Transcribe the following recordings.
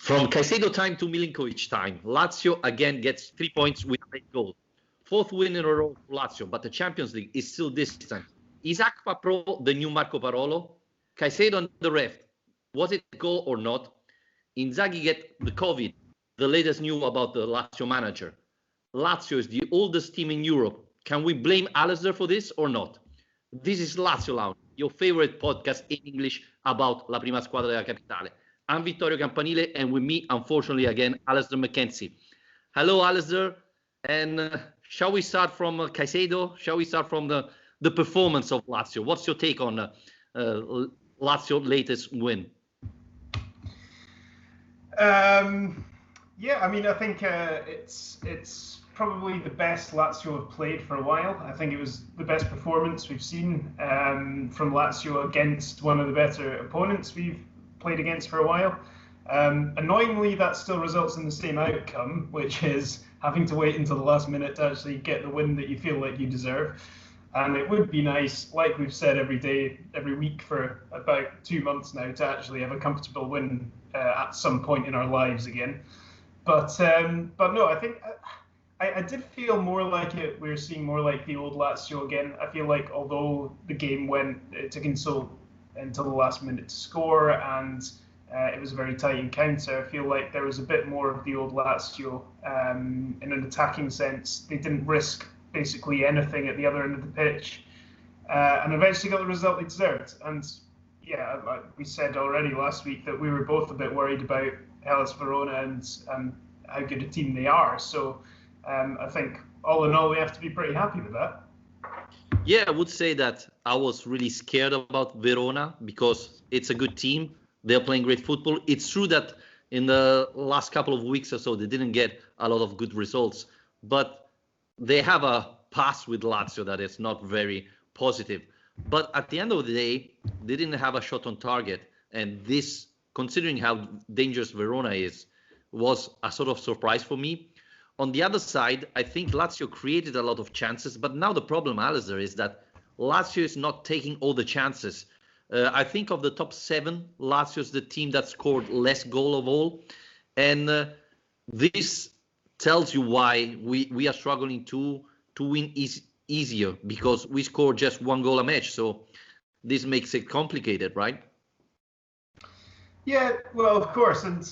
From Caicedo time to Milinkovic time, Lazio again gets 3 points with a late goal. Fourth win in a row for Lazio, but the Champions League is still distant. Is Akpa Pro the new Marco Parolo? Caicedo on the ref. Was it a goal or not? Inzaghi get the COVID. The latest news about the Lazio manager. Lazio is the oldest team in Europe. Can we blame Alistair for this or not? This is Lazio Lounge, your favorite podcast in English about La Prima Squadra della Capitale. I'm Vittorio Campanile, and with me, unfortunately, again, Alistair McKenzie. Hello, Alistair. And shall we start from Caicedo? Shall we start from the performance of Lazio? What's your take on Lazio's latest win? Yeah, I mean, I think it's probably the best Lazio have played for a while. I think it was the best performance we've seen from Lazio against one of the better opponents we've played against for a while. Annoyingly, that still results in the same outcome, which is having to wait until the last minute to actually get the win that you feel like you deserve. And it would be nice, like we've said every week for about 2 months now, to actually have a comfortable win at some point in our lives again. But no, I think I did feel more like it. We're seeing more like the old Lazio again. I feel like although the game it took until the last minute to score, and it was a very tight encounter, I feel like there was a bit more of the old Lazio in an attacking sense. They didn't risk basically anything at the other end of the pitch, and eventually got the result they deserved. And yeah, we said already last week that we were both a bit worried about Hellas Verona and how good a team they are. So I think all in all, we have to be pretty happy with that. Yeah, I would say that I was really scared about Verona because it's a good team. They're playing great football. It's true that in the last couple of weeks or so, they didn't get a lot of good results. But they have a past with Lazio that is not very positive. But at the end of the day, they didn't have a shot on target. And this, considering how dangerous Verona is, was a sort of surprise for me. On the other side, I think Lazio created a lot of chances, but now the problem, Alistair, is that Lazio is not taking all the chances. I think of the top 7, Lazio is the team that scored less goal of all. And this tells you why we are struggling to win easier, because we score just 1 goal a match. So this makes it complicated, right? Yeah, well, of course. And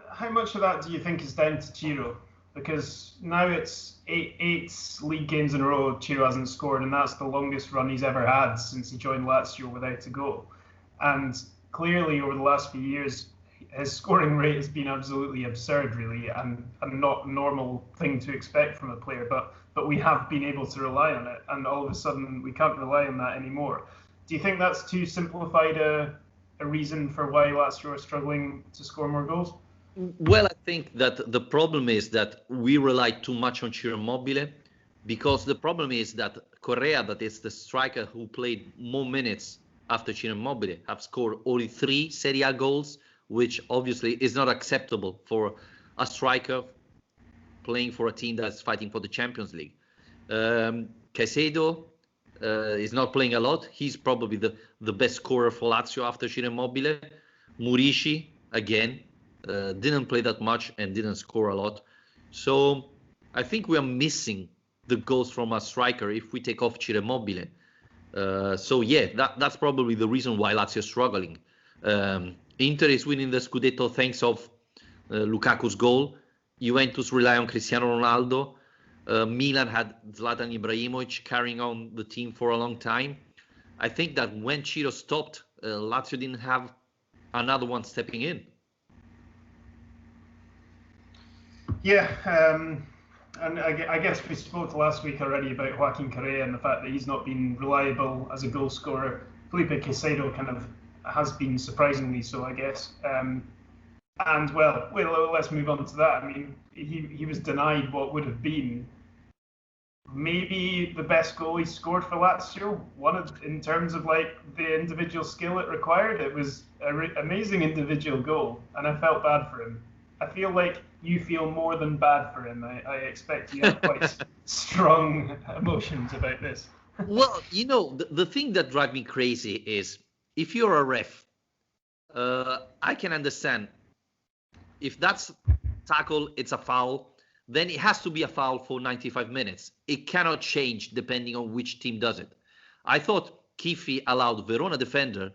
how much of that do you think is down to Ciro? Because now it's eight league games in a row Ciro hasn't scored, and that's the longest run he's ever had since he joined Lazio without a goal. And clearly over the last few years, his scoring rate has been absolutely absurd, really, and not a normal thing to expect from a player. But we have been able to rely on it, and all of a sudden we can't rely on that anymore. Do you think that's too simplified a reason for why Lazio are struggling to score more goals? Well, I think that the problem is that we rely too much on Ciro Immobile, because the problem is that Correa, that is the striker who played more minutes after Ciro Immobile, have scored only 3 Serie A goals, which obviously is not acceptable for a striker playing for a team that's fighting for the Champions League. Caicedo is not playing a lot. He's probably the best scorer for Lazio after Ciro Immobile. Murici, again, didn't play that much and didn't score a lot. So I think we are missing the goals from a striker if we take off Ciro Immobile. So yeah, that's probably the reason why Lazio is struggling. Inter is winning the Scudetto thanks of Lukaku's goal. Juventus rely on Cristiano Ronaldo. Milan had Zlatan Ibrahimovic carrying on the team for a long time. I think that when Ciro stopped, Lazio didn't have another one stepping in. Yeah, and I guess we spoke last week already about Joaquin Correa and the fact that he's not been reliable as a goal scorer. Felipe Caicedo kind of has been surprisingly so, I guess. And well, let's move on to that. I mean, he was denied what would have been maybe the best goal he scored for Lazio. In terms of like the individual skill it required, it was an amazing individual goal, and I felt bad for him. I feel like you feel more than bad for him. I expect you have quite strong emotions about this. Well, the thing that drives me crazy is if you're a ref, I can understand if that's tackle, it's a foul, then it has to be a foul for 95 minutes. It cannot change depending on which team does it. I thought Kifi allowed Verona defender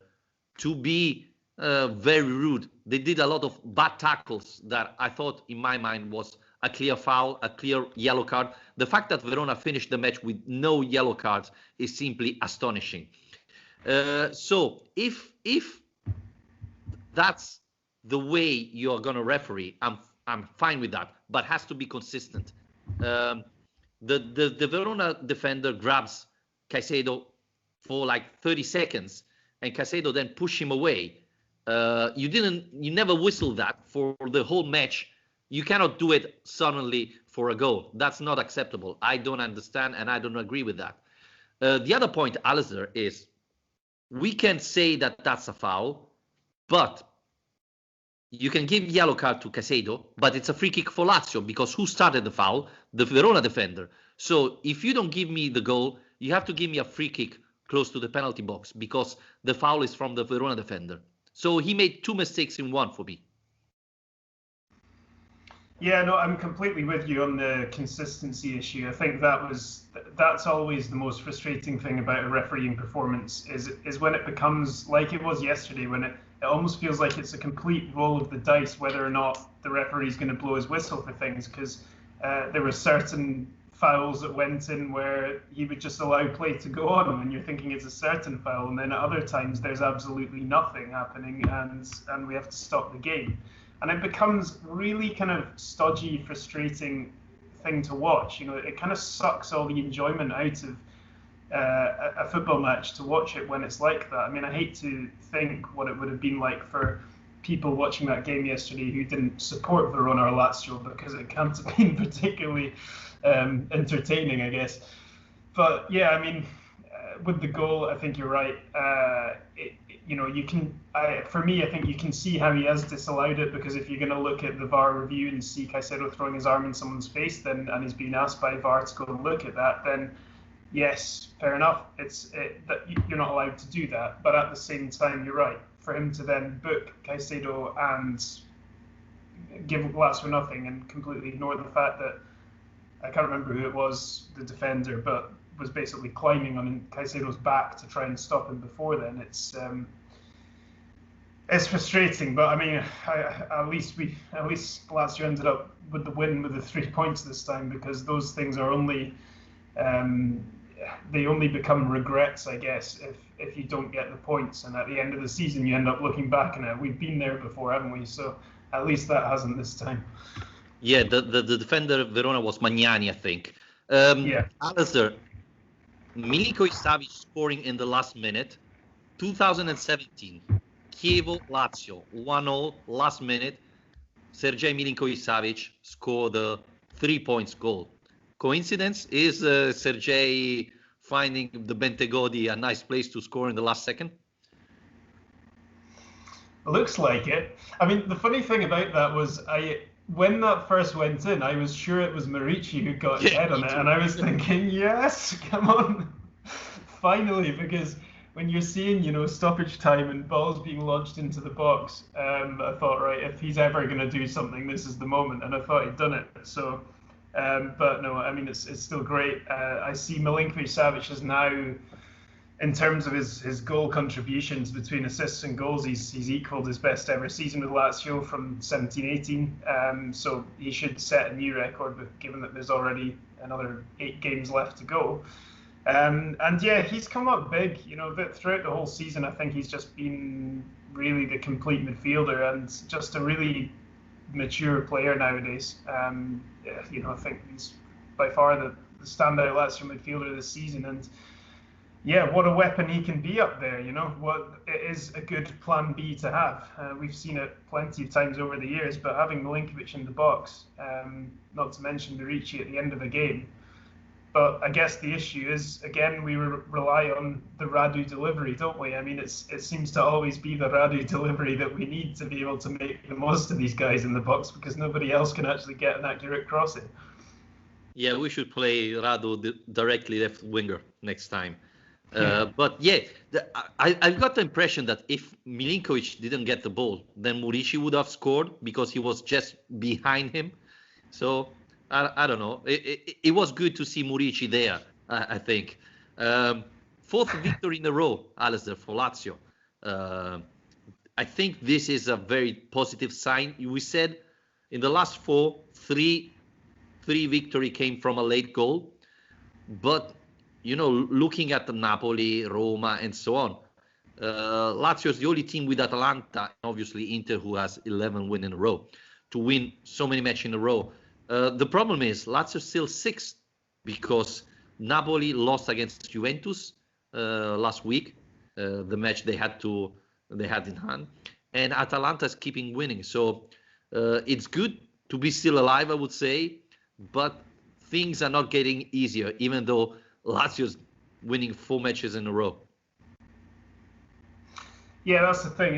to be very rude. They did a lot of bad tackles that I thought, in my mind, was a clear foul, a clear yellow card. The fact that Verona finished the match with no yellow cards is simply astonishing. So if that's the way you're going to referee, I'm fine with that, but has to be consistent. The Verona defender grabs Caicedo for like 30 seconds, and Caicedo then push him away. You never whistle that for the whole match. You cannot do it suddenly for a goal. That's not acceptable. I don't understand, and I don't agree with that. The other point, Alistair, is we can say that that's a foul, but you can give yellow card to Caicedo, but it's a free kick for Lazio because who started the foul? The Verona defender. So if you don't give me the goal, you have to give me a free kick close to the penalty box because the foul is from the Verona defender. So he made two mistakes in one for me. Yeah, no, I'm completely with you on the consistency issue. I think that's always the most frustrating thing about a refereeing performance is when it becomes like it was yesterday, when it almost feels like it's a complete roll of the dice whether or not the referee's going to blow his whistle for things, because there were certain fouls that went in where he would just allow play to go on and you're thinking it's a certain foul, and then at other times there's absolutely nothing happening and we have to stop the game. And it becomes really kind of stodgy, frustrating thing to watch. You know, it kind of sucks all the enjoyment out of a football match to watch it when it's like that. I mean, I hate to think what it would have been like for people watching that game yesterday who didn't support Verona or Lazio, because it can't have been particularly entertaining, I guess. But yeah, I mean, with the goal, I think you're right. For me, I think you can see how he has disallowed it, because if you're going to look at the VAR review and see Caicedo throwing his arm in someone's face, and he's being asked by VAR to go and look at that, then yes, fair enough. That you're not allowed to do that. But at the same time, you're right. For him to then book Caicedo and give Lazio nothing and completely ignore the fact that I can't remember who it was, the defender, but was basically climbing on Caicedo's back to try and stop him before then. It's frustrating, but I mean, at least Lazio ended up with the win with the 3 points this time, because those things are only they only become regrets, I guess, if you don't get the points, and at the end of the season you end up looking back on it. We've been there before, haven't we? So at least that hasn't this time. Yeah, the defender Verona was Magnani, I think. Yeah. Alistair, Milinkovic-Savic scoring in the last minute. 2017, Chievo Lazio 1-0 last minute. Sergej Milinkovic-Savic scored the 3 points goal. Coincidence? Is Sergej finding the Bentegodi a nice place to score in the last second? Looks like it. I mean, the funny thing about that was when that first went in, I was sure it was Marici who got his head on it, and I was thinking, yes, come on, finally, because when you're seeing, stoppage time and balls being lodged into the box, I thought, right, if he's ever going to do something, this is the moment, and I thought he'd done it. So, but no, I mean, it's still great. I see Milinkovic-Savic is now, in terms of his goal contributions between assists and goals, he's equalled his best ever season with Lazio from 17-18. So he should set a new record, given that there's already another 8 games left to go. And yeah, he's come up big. Throughout the whole season, I think he's just been really the complete midfielder and just a really mature player nowadays. I think he's by far the standout Lazio midfielder this season, and yeah, what a weapon he can be up there, What it is a good plan B to have. We've seen it plenty of times over the years, but having Milinkovic in the box, not to mention Marici at the end of the game. But I guess the issue is, again, we rely on the Radu delivery, don't we? I mean, it seems to always be the Radu delivery that we need to be able to make the most of these guys in the box, because nobody else can actually get an accurate crossing. Yeah, we should play Radu directly left winger next time. But yeah, I've got the impression that if Milinkovic didn't get the ball, then Murici would have scored because he was just behind him. So I don't know. It was good to see Murici there, I think. Fourth victory in a row, Alistair, for Lazio. I think this is a very positive sign. We said in the last four, three victory came from a late goal. But, looking at the Napoli, Roma, and so on, Lazio is the only team with Atalanta, and obviously Inter, who has 11 wins in a row, to win so many matches in a row. The problem is Lazio is still sixth because Napoli lost against Juventus last week, the match they had in hand, and Atalanta is keeping winning. So it's good to be still alive, I would say, but things are not getting easier, even though Lazio's winning 4 matches in a row. Yeah, that's the thing.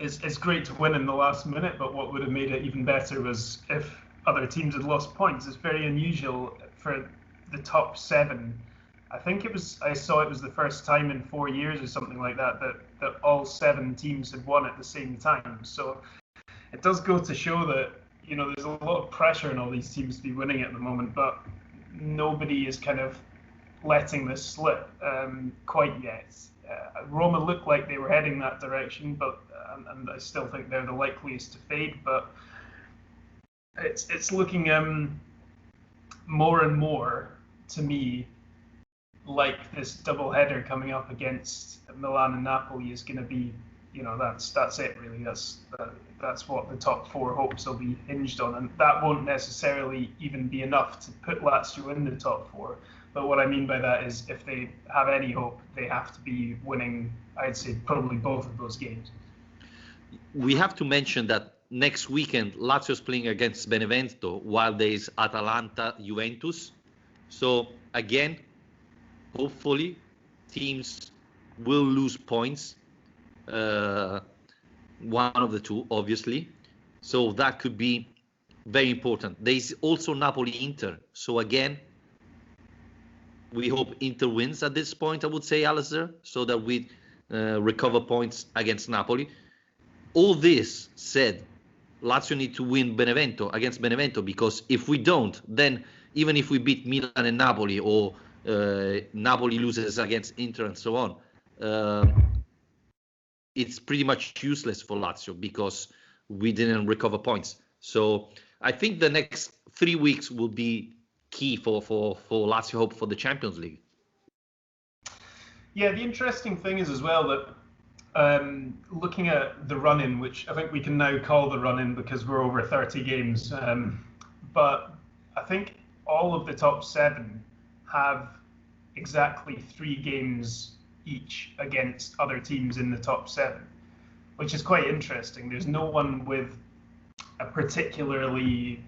It's great to win in the last minute, but what would have made it even better was if other teams had lost points. It's very unusual for the top 7. I saw it was the first time in 4 years or something like that all 7 teams had won at the same time. So it does go to show that, there's a lot of pressure on all these teams to be winning at the moment, but nobody is kind of letting this slip quite yet. Roma looked like they were heading that direction, but and I still think they're the likeliest to fade. But it's looking more and more to me like this double header coming up against Milan and Napoli is going to be, that's it really. That's what the top 4 hopes will be hinged on, and that won't necessarily even be enough to put Lazio in the top 4. But what I mean by that is if they have any hope, they have to be winning, I'd say, probably both of those games. We have to mention that next weekend, Lazio is playing against Benevento, while there is Atalanta, Juventus. So, again, hopefully, teams will lose points. One of the two, obviously. So that could be very important. There is also Napoli-Inter. So, again, we hope Inter wins at this point, I would say, Alistair, so that we recover points against Napoli. All this said, Lazio need to win against Benevento, because if we don't, then even if we beat Milan and Napoli, or Napoli loses against Inter and so on, it's pretty much useless for Lazio because we didn't recover points. So I think the next 3 weeks will be key for Lazio hope for the Champions League. Yeah, the interesting thing is as well that looking at the run-in, which I think we can now call the run-in because we're over 30 games, but I think all of the top 7 have exactly 3 games each against other teams in the top 7, which is quite interesting. There's no one with a particularly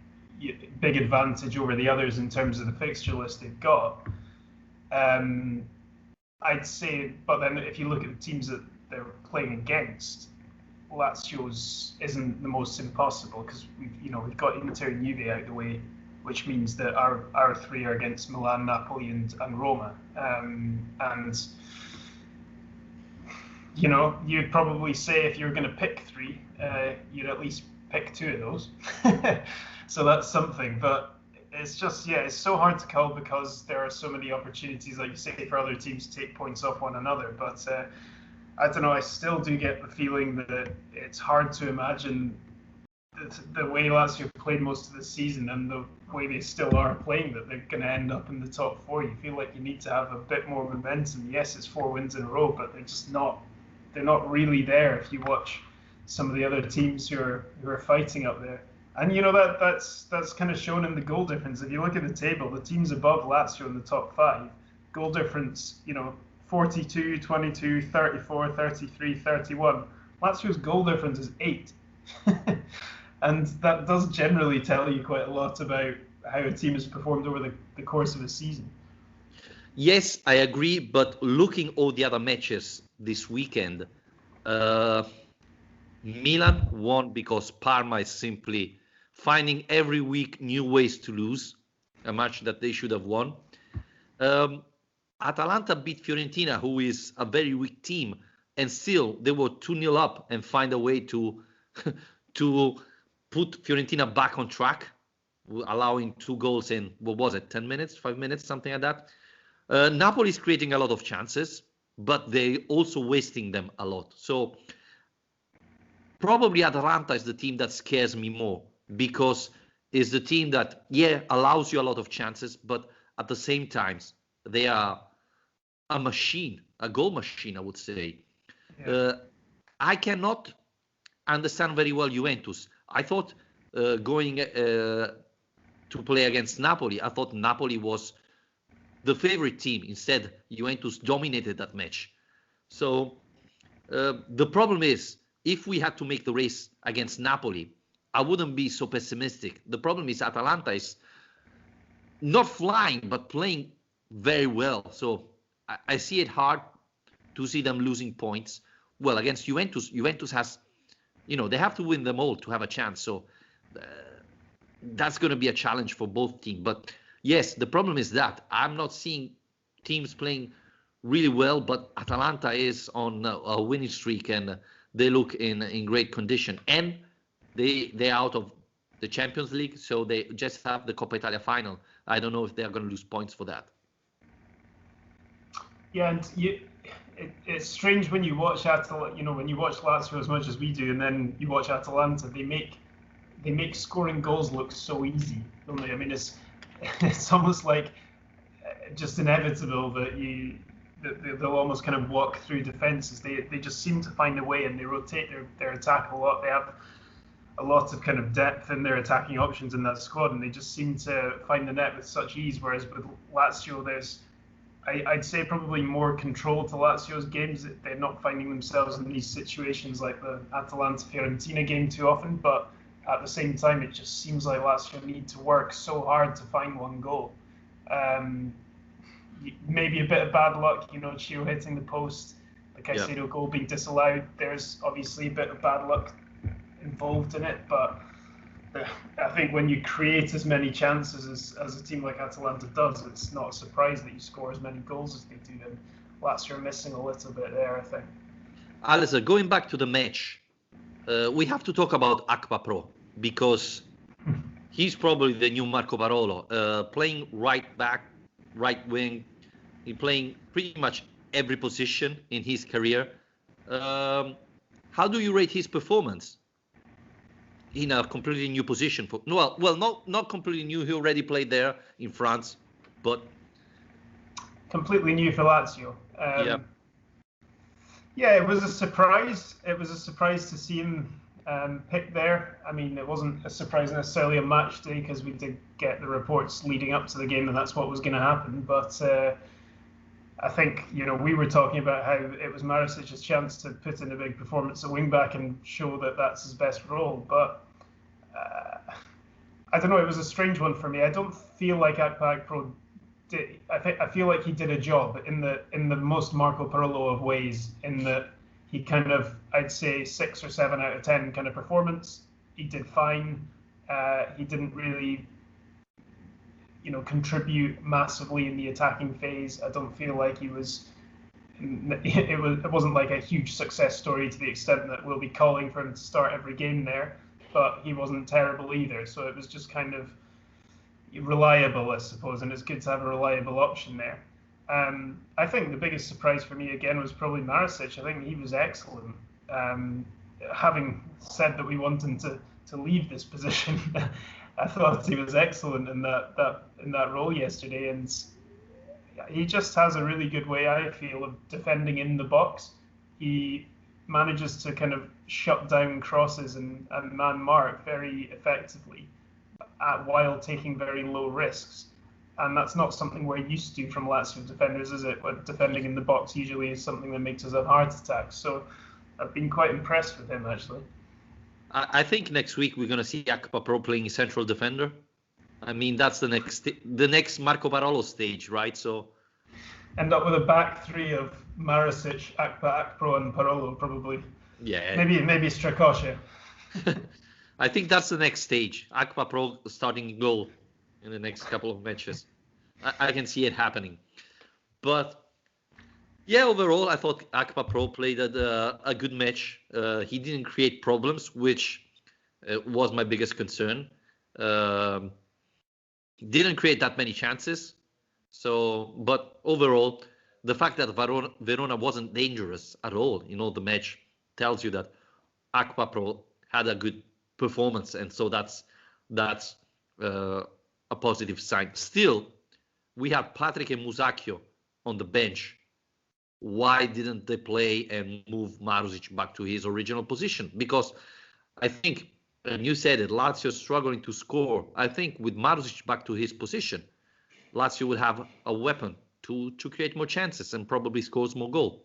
big advantage over the others in terms of the fixture list they've got. I'd say, but then if you look at the teams that they're playing against, Lazio's isn't the most impossible because we've got Inter and Juve out the way, which means that our 3 are against Milan, Napoli, and Roma, and you'd probably say if you're going to pick 3, you'd at least pick 2 of those. So that's something, but it's just, it's so hard to call because there are so many opportunities, like you say, for other teams to take points off one another. But I don't know, I still do get the feeling that it's hard to imagine the way Lazio played most of the season and the way they still are playing that they're going to end up in the top 4. You feel like you need to have a bit more momentum. Yes, it's 4 wins in a row, but they're not really there if you watch some of the other teams who are fighting up there. And that's kind of shown in the goal difference. If you look at the table, the teams above Lazio in the top 5, goal difference, 42, 22, 34, 33, 31. Lazio's goal difference is 8. And that does generally tell you quite a lot about how a team has performed over the course of a season. Yes, I agree. But looking at all the other matches this weekend, Milan won because Parma is simply finding every week new ways to lose, a match that they should have won. Atalanta beat Fiorentina, who is a very weak team, and still they were 2-0 up and find a way to to put Fiorentina back on track, allowing 2 goals in, what was it, 10 minutes, 5 minutes, something like that. Napoli is creating a lot of chances, but they also wasting them a lot. So probably Atalanta is the team that scares me more, because it's the team that, allows you a lot of chances, but at the same time, they are a machine, a goal machine, I would say. Yeah. I cannot understand very well Juventus. I thought going to play against Napoli, I thought Napoli was the favorite team. Instead, Juventus dominated that match. So the problem is, if we had to make the race against Napoli, I wouldn't be so pessimistic. The problem is Atalanta is not flying, but playing very well. So I see it hard to see them losing points. Well, against Juventus has, they have to win them all to have a chance. So that's going to be a challenge for both teams. But yes, the problem is that I'm not seeing teams playing really well, but Atalanta is on a winning streak and they look in great condition. And they're out of the Champions League, so they just have the Coppa Italia final. I don't know if they're going to lose points for that. Yeah, and it's strange when you watch when you watch Lazio as much as we do, and then you watch Atalanta. They make scoring goals look so easy, don't they? I mean, it's almost like just inevitable that they'll almost kind of walk through defenses. They just seem to find a way, and they rotate their attack a lot. They have a lot of kind of depth in their attacking options in that squad, and they just seem to find the net with such ease. Whereas with Lazio, there's, I'd say, probably more control to Lazio's games. They're not finding themselves in these situations like the Atalanta-Fiorentina game too often, but at the same time, it just seems like Lazio need to work so hard to find one goal. Maybe a bit of bad luck, Chio hitting the post, the Caicedo goal being disallowed. There's obviously a bit of bad luck involved in it, but I think when you create as many chances as a team like Atalanta does, it's not a surprise that you score as many goals as they do. And Lazio are missing a little bit there, I think. Alistair, going back to the match, we have to talk about Akpa Pro, because he's probably the new Marco Barolo, playing right back, right wing. He's playing pretty much every position in his career. How do you rate his performance in a completely new position? Not completely new. He already played there in France, but completely new for Lazio. Yeah, it was a surprise. It was a surprise to see him picked there. I mean, it wasn't a surprise necessarily on match day, because we did get the reports leading up to the game and that's what was going to happen. But I think, we were talking about how it was Marisic's chance to put in a big performance at wingback and show that that's his best role. But I don't know, it was a strange one for me. I don't feel like Akpa Pro did. I feel like he did a job in the most Marco Parolo of ways, in that he kind of, I'd say 6 or 7 out of 10 kind of performance. He did fine. He didn't really, contribute massively in the attacking phase. I don't feel like he was. It wasn't like a huge success story to the extent that we'll be calling for him to start every game there. But he wasn't terrible either. So it was just kind of reliable, I suppose, and it's good to have a reliable option there. I think the biggest surprise for me again was probably Marisic. I think he was excellent. Having said that we want him to leave this position, I thought he was excellent in that role yesterday, and he just has a really good way, I feel, of defending in the box. He manages to kind of shut down crosses and man mark very effectively, while taking very low risks. And that's not something we're used to from Lazio defenders, is it? But defending in the box usually is something that makes us have heart attacks. So I've been quite impressed with him, actually. I think next week we're going to see Akpa Pro playing central defender. I mean, that's the next Marco Barolo stage, right? So end up with a back three of Marisic, Akpa, and Parolo, probably. Yeah. Maybe Strakosha. I think that's the next stage. Akpa Pro starting goal in the next couple of matches. I can see it happening. But yeah, overall, I thought Akpa Pro played a good match. He didn't create problems, which was my biggest concern. Um, didn't create that many chances. So, but overall, the fact that Verona wasn't dangerous at all, the match tells you that Akpa Pro had a good performance, and so that's a positive sign. Still, we have Patrick and Musacchio on the bench. Why didn't they play and move Marusic back to his original position? Because I think, and you said it, Lazio is struggling to score. I think with Marusic back to his position, Lazio will have a weapon to create more chances and probably scores more goal.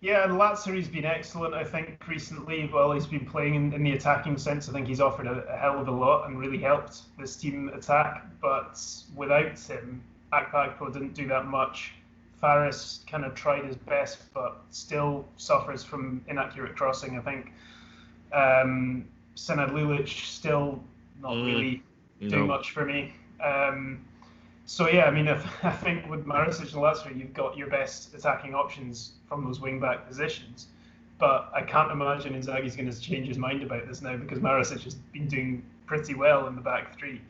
Yeah, and Lazzari's been excellent, I think, recently. Well, he's been playing in the attacking sense. I think he's offered a hell of a lot and really helped this team attack. But without him, Akpagpo didn't do that much. Faris kind of tried his best, but still suffers from inaccurate crossing, I think. Senad Lulic still not really doing much for me. So yeah, I mean, I think with Marusic and Lazzari, you've got your best attacking options from those wing-back positions. But I can't imagine Inzaghi's going to change his mind about this now, because Marusic has been doing pretty well in the back three.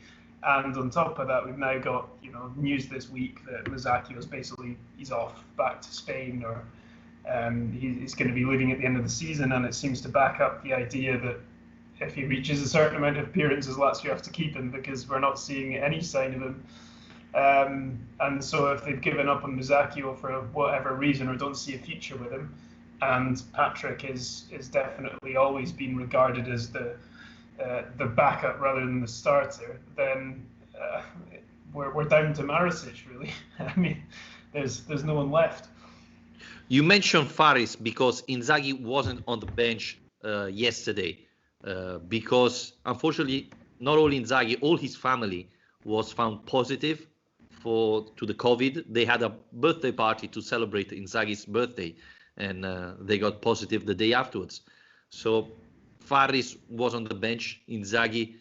And on top of that, we've now got news this week that Musacchio is basically he's off back to Spain, or he's going to be leaving at the end of the season, and it seems to back up the idea that if he reaches a certain amount of appearances, Lazio have to keep him, because we're not seeing any sign of him. And so if they've given up on Musacchio for whatever reason, or don't see a future with him, and Patrick is definitely always been regarded as the backup rather than the starter, then we're down to Marusic, really. I mean, there's no one left. You mentioned Faris because Inzaghi wasn't on the bench yesterday because unfortunately not only Inzaghi, all his family was found positive to the COVID. They had a birthday party to celebrate Inzaghi's birthday, and they got positive the day afterwards. So Faris was on the bench. Inzaghi,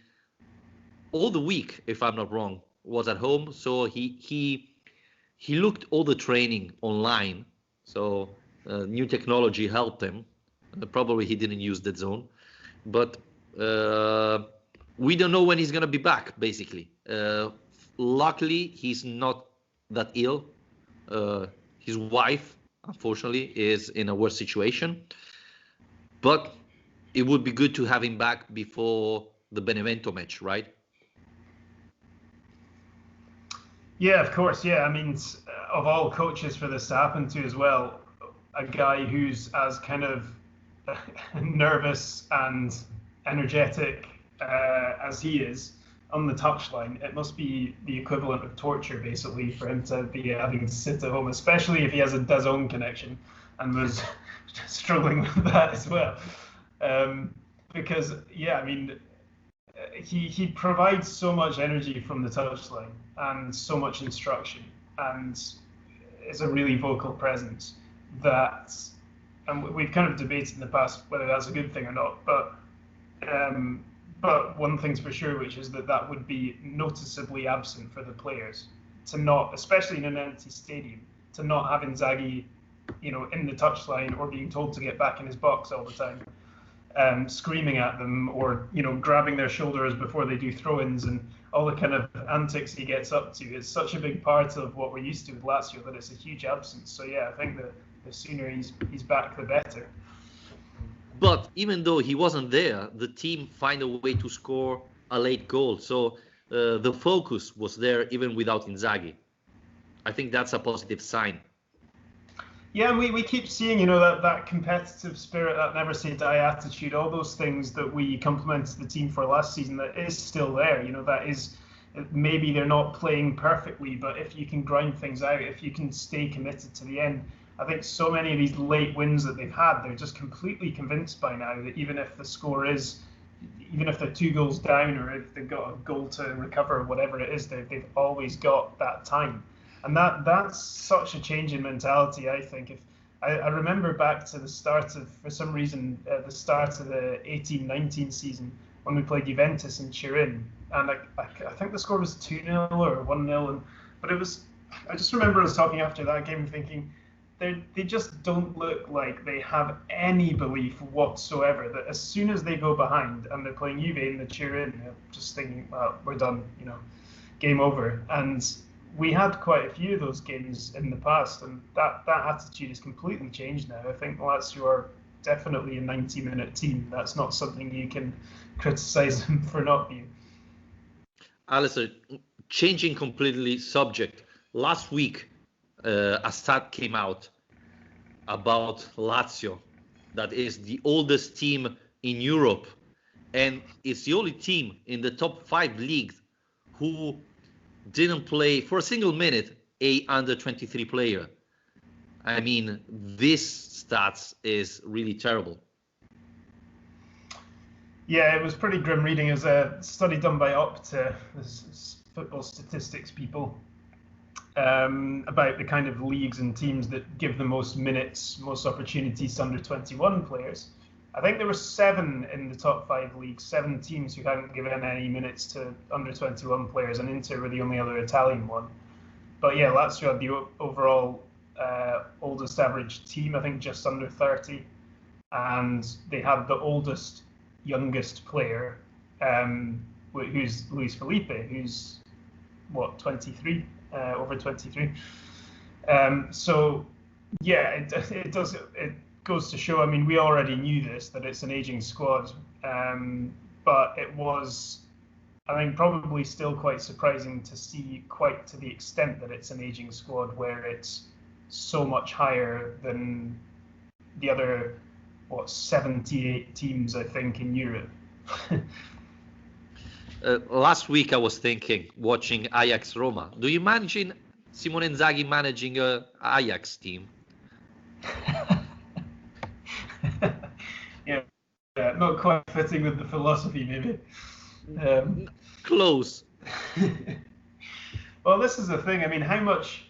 all the week, if I'm not wrong, was at home. So he looked all the training online. So new technology helped him. Probably he didn't use that zone, but we don't know when he's gonna be back. Basically, luckily he's not that ill. His wife, unfortunately, is in a worse situation, but it would be good to have him back before the Benevento match, right? Yeah, of course. Yeah, I mean, of all coaches for this to happen to as well, a guy who's as kind of nervous and energetic as he is on the touchline, it must be the equivalent of torture, basically, for him to be having to sit at home, especially if he has a DAZN connection and was struggling with that as well. Because, yeah, I mean, he provides so much energy from the touchline and so much instruction, and is a really vocal presence that, and we've kind of debated in the past whether that's a good thing or not, but one thing's for sure, which is that would be noticeably absent for the players, to not, especially in an empty stadium, to not have Inzaghi, in the touchline or being told to get back in his box all the time, screaming at them, or grabbing their shoulders before they do throw-ins, and all the kind of antics he gets up to. It's such a big part of what we're used to with Lazio that it's a huge absence. So yeah, I think that the sooner he's back, the better. But even though he wasn't there, the team find a way to score a late goal. So the focus was there even without Inzaghi. I think that's a positive sign. Yeah, and we keep seeing, that competitive spirit, that never say die attitude, all those things that we complimented the team for last season, that is still there. That is, maybe they're not playing perfectly, but if you can grind things out, if you can stay committed to the end, I think so many of these late wins that they've had, they're just completely convinced by now that even if the score is, even if they're 2 goals down, or if they've got a goal to recover, or whatever it is, they've always got that time. And that's such a change in mentality, I think. If I remember back to the start of, for some reason, the start of the 18-19 season when we played Juventus in Turin, and I think the score was 2-0 or 1-0, and But I just remember us talking after that game thinking, they just don't look like they have any belief whatsoever that as soon as they go behind and they're playing Juve and they cheer in, they're just thinking, well, we're done, game over. And we had quite a few of those games in the past, and that attitude has completely changed now. I think Lazio are definitely a 90-minute team. That's not something you can criticise them for not being. Alistair, changing completely subject. Last week, a stat came out about Lazio that is the oldest team in Europe, and it's the only team in the top 5 leagues who didn't play for a single minute a under 23 player. I mean, this stats is really terrible. Yeah, it was pretty grim reading. It was a study done by Opta, football statistics people, about the kind of leagues and teams that give the most minutes, most opportunities to under 21 players. I think there were 7 in the top 5 leagues, 7 teams who hadn't given any minutes to under 21 players, and Inter were the only other Italian one. But yeah, Lazio had the overall oldest average team, I think just under 30, and they had the oldest, youngest player, who's Luis Felipe, who's, 23, over 23. So yeah, it goes to show, I mean, we already knew this, that it's an aging squad, but it was, I think, probably still quite surprising to see quite to the extent that it's an aging squad where it's so much higher than the other, 78 teams, I think, in Europe. Last week I was thinking, watching Ajax Roma. Do you imagine Simone Inzaghi managing a Ajax team? Yeah, not quite fitting with the philosophy, maybe. Close. Well, this is the thing. I mean, how much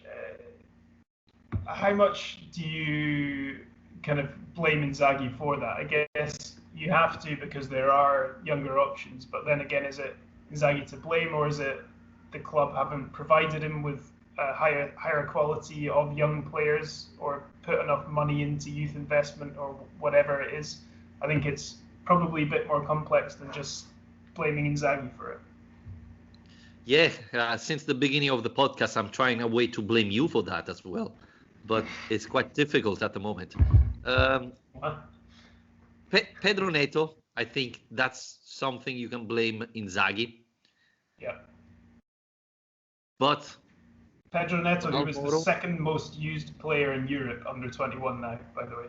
do you kind of blame Inzaghi for that? I guess you have to, because there are younger options. But then again, is it Inzaghi to blame, or is it the club haven't provided him with a higher quality of young players, or put enough money into youth investment, or whatever it is? I think it's probably a bit more complex than just blaming Inzaghi for it. Yeah, since the beginning of the podcast, I'm trying a way to blame you for that as well, but it's quite difficult at the moment. Pedro Neto, I think that's something you can blame Inzaghi. Yeah. But Pedro Neto, who was the second most used player in Europe under 21 now, by the way.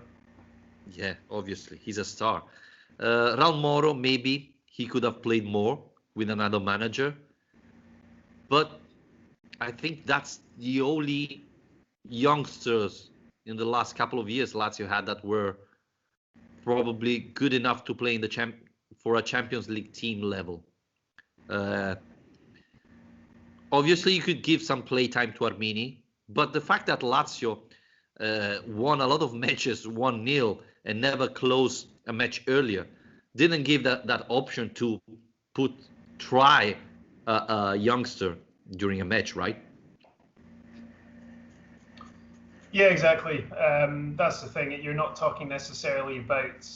Yeah, obviously, he's a star. Raul Moro, maybe he could have played more with another manager. But I think that's the only youngsters in the last couple of years Lazio had that were probably good enough to play in the for a Champions League team level. Obviously, you could give some playtime to Armini, but the fact that Lazio won a lot of matches 1-0 and never closed a match earlier didn't give that option to try a youngster during a match, right? Yeah, exactly. That's the thing. You're not talking necessarily about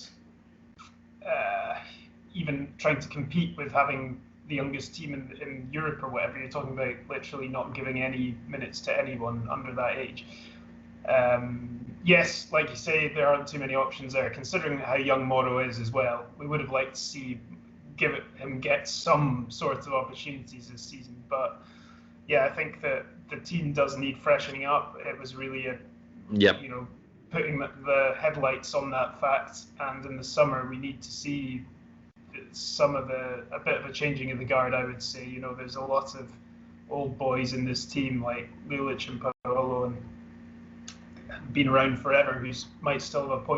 even trying to compete with having the youngest team in Europe or whatever. You're talking about literally not giving any minutes to anyone under that age. Yes, like you say, there aren't too many options there. Considering how young Moro is as well, we would have liked to see him get some sort of opportunities this season. But yeah, I think that the team does need freshening up. It was really putting the headlights on that fact. And in the summer, we need to see a bit of a changing of the guard, I would say. There's a lot of old boys in this team, like Lulic and Paolo, and been around forever, who might still have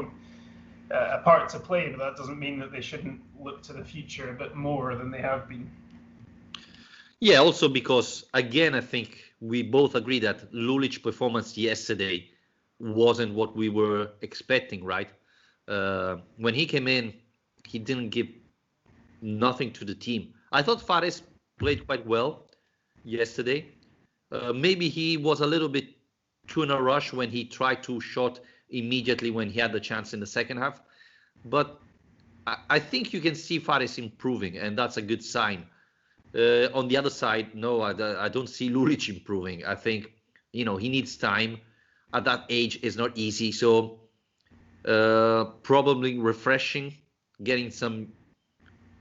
a part to play, but that doesn't mean that they shouldn't look to the future a bit more than they have been. Yeah, also because, again, I think we both agree that Lulic's performance yesterday wasn't what we were expecting, right? When he came in, he didn't give nothing to the team. I thought Fares played quite well yesterday. Maybe he was a little bit too in a rush when he tried to shot immediately when he had the chance in the second half. But I think you can see Fares improving, and that's a good sign. On the other side, no, I don't see Lulic improving. I think, he needs time. At that age, it's not easy. So probably refreshing, getting some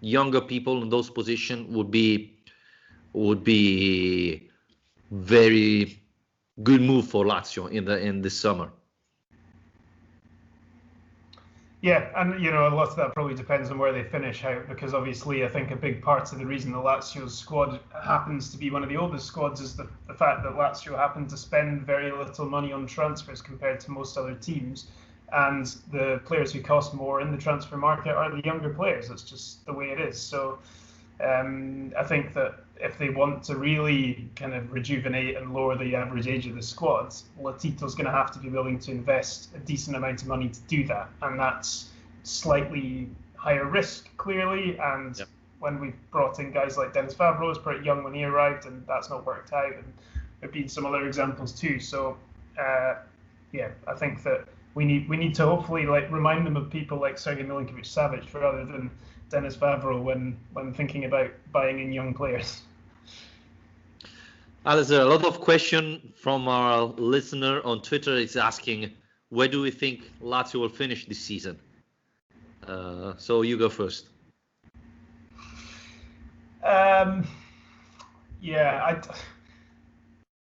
younger people in those positions would be very good move for Lazio in this summer. Yeah, and a lot of that probably depends on where they finish out, because obviously I think a big part of the reason the Lazio's squad happens to be one of the oldest squads is the fact that Lazio happen to spend very little money on transfers compared to most other teams, and the players who cost more in the transfer market are the younger players. That's just the way it is. So I think that if they want to really kind of rejuvenate and lower the average age of the squad, Latito's going to have to be willing to invest a decent amount of money to do that, and that's slightly higher risk, clearly. And when we've brought in guys like Dennis Favreau, was pretty young when he arrived, and that's not worked out. And there've been some other examples too. So I think that we need to hopefully remind them of people like Sergej Milinkovic-Savic rather than Dennis Favreau when thinking about buying in young players. There's a lot of question from our listener on Twitter. It's asking, where do we think Lazio will finish this season? So you go first.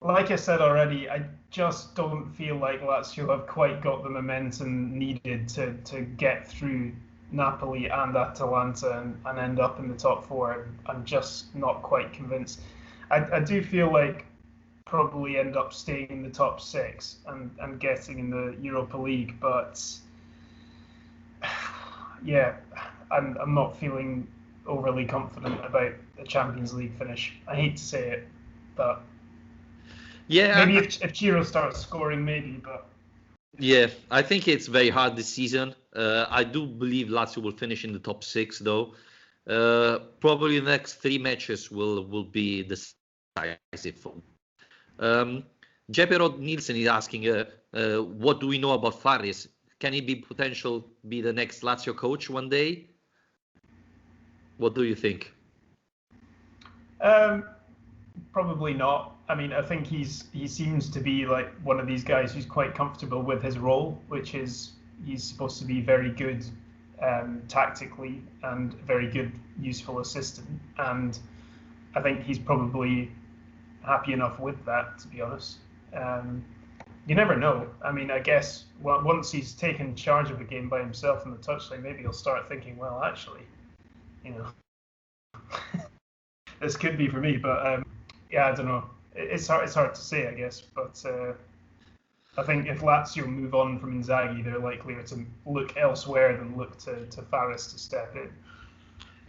Like I said already, I just don't feel like Lazio have quite got the momentum needed to get through Napoli and Atalanta and end up in the top four. I'm just not quite convinced. I do feel like probably end up staying in the top six and getting in the Europa League, but I'm not feeling overly confident about the Champions League finish. I hate to say it, but maybe if Chiro starts scoring, maybe, but. Yeah, I think it's very hard this season. I do believe Lazio will finish in the top six, though. Probably the next three matches will be decisive. Jeppe Nielsen is asking, what do we know about Fares? Can he be the next Lazio coach one day? What do you think? Probably not. I mean, I think he seems to be like one of these guys who's quite comfortable with his role, which is he's supposed to be very good tactically and very good, useful assistant. And I think he's probably happy enough with that, to be honest. You never know. I mean, I guess once he's taken charge of the game by himself on the touchline, maybe he'll start thinking, well, actually, this could be for me. But I don't know. It's hard to say, I guess. But I think if Lazio move on from Inzaghi, they're likelier to look elsewhere than look to Fares to step in.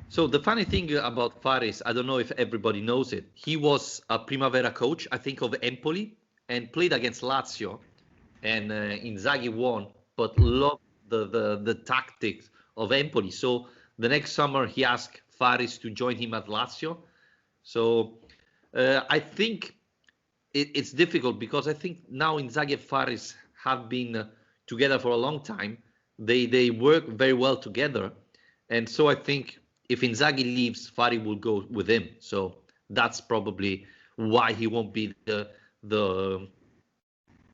So the funny thing about Fares, I don't know if everybody knows it. He was a Primavera coach, I think, of Empoli, and played against Lazio. And Inzaghi won, but loved the tactics of Empoli. So the next summer, he asked Fares to join him at Lazio. So I think it's difficult because I think now Inzaghi and Fares have been together for a long time. They work very well together. And so I think if Inzaghi leaves, Fares will go with him. So that's probably why he won't be the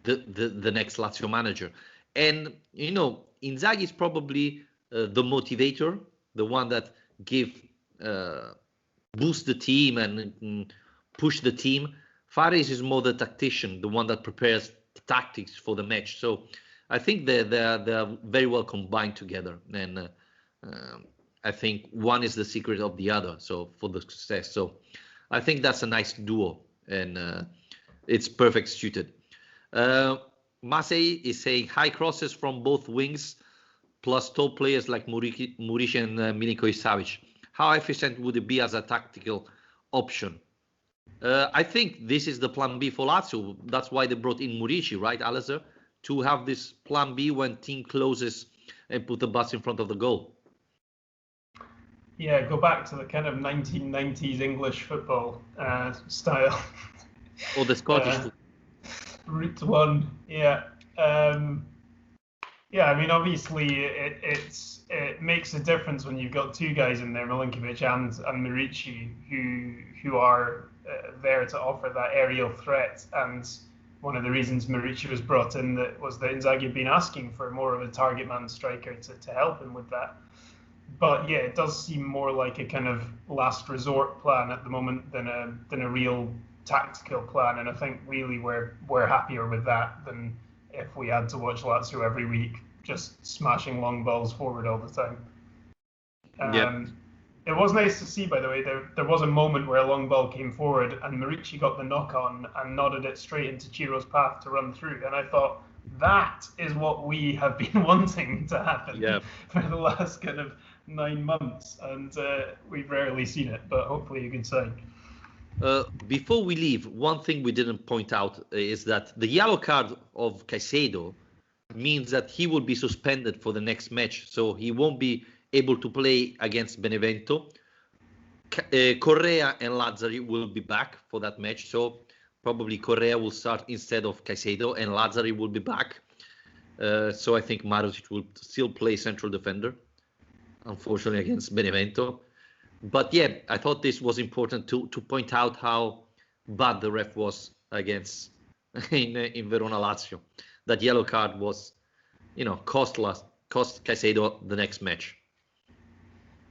next Lazio manager. And, Inzaghi is probably the motivator, the one that boost the team and push the team. Fares is more the tactician, the one that prepares the tactics for the match. So I think they're very well combined together. And I think one is the secret of the other. So for the success. So I think that's a nice duo, and it's perfect suited. Masei is saying high crosses from both wings, plus top players like Murici and Milinkovic-Savic. How efficient would it be as a tactical option? I think this is the plan B for Lazio. That's why they brought in Murici, right, Alistair? To have this plan B when team closes and put the bus in front of the goal. Yeah, go back to the kind of 1990s English football style. Or the Scottish football. Route 1, yeah. Yeah, I mean, obviously, it makes a difference when you've got two guys in there, Milinkovic and Murici, who are there to offer that aerial threat. And one of the reasons Murici was brought in was that Inzaghi had been asking for more of a target man striker to help him with that. But yeah, it does seem more like a kind of last resort plan at the moment than a real tactical plan. And I think really we're happier with that than if we had to watch Lazio every week, just smashing long balls forward all the time. It was nice to see, by the way, there was a moment where a long ball came forward and Murici got the knock on and nodded it straight into Chiro's path to run through. And I thought, that is what we have been wanting to happen for the last kind of 9 months. And we've rarely seen it, but hopefully a good sign. Before we leave, one thing we didn't point out is that the yellow card of Caicedo means that he will be suspended for the next match, so he won't be able to play against Benevento. Correa and Lazzari will be back for that match, so probably Correa will start instead of Caicedo and Lazzari will be back. So I think Marusic will still play central defender, unfortunately, against Benevento. But yeah, I thought this was important to point out how bad the ref was against in Verona Lazio. That yellow card was, cost Caicedo the next match.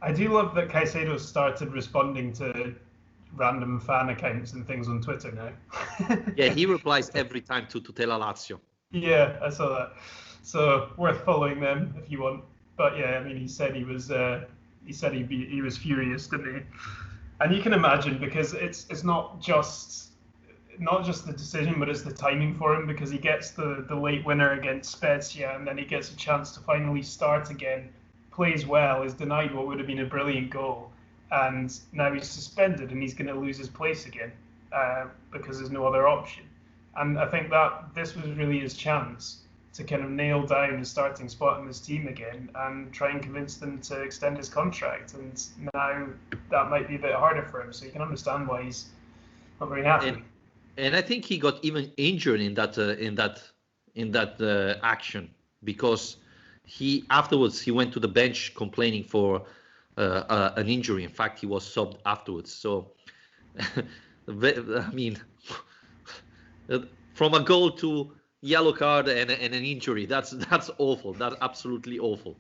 I do love that Caicedo started responding to random fan accounts and things on Twitter now. Yeah, he replies every time to Tutela Lazio. Yeah, I saw that. So worth following them if you want. But yeah, I mean, he said he was furious, didn't he? And you can imagine, because it's not just the decision, but it's the timing for him, because he gets the late winner against Spezia, and then he gets a chance to finally start again, plays well, is denied what would have been a brilliant goal, and now he's suspended and he's going to lose his place again because there's no other option. And I think that this was really his chance to kind of nail down the starting spot in this team again and try and convince them to extend his contract. And now that might be a bit harder for him, so you can understand why he's not very happy. And I think he got even injured in that action, because he went to the bench complaining for an injury. In fact, he was subbed afterwards. So, I mean, from a goal to yellow card and an injury, that's awful. That's absolutely awful.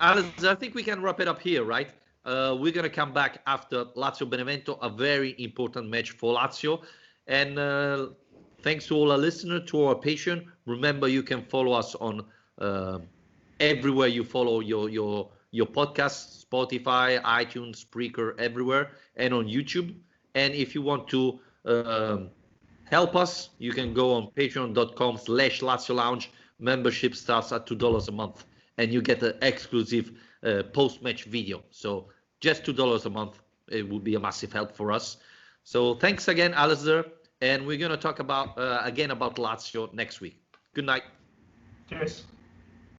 Alex, I think we can wrap it up here, right? We're going to come back after Lazio Benevento, a very important match for Lazio. And thanks to all our listeners, to our patron. Remember, you can follow us on everywhere you follow your podcasts, Spotify, iTunes, Spreaker, everywhere, and on YouTube. And if you want to help us, you can go on patreon.com/Lazio Lounge. Membership starts at $2 a month, and you get an exclusive post-match video. So just $2 a month, it would be a massive help for us. So thanks again, Alistair, and we're going to talk about again about Lazio next week. Good night. Cheers.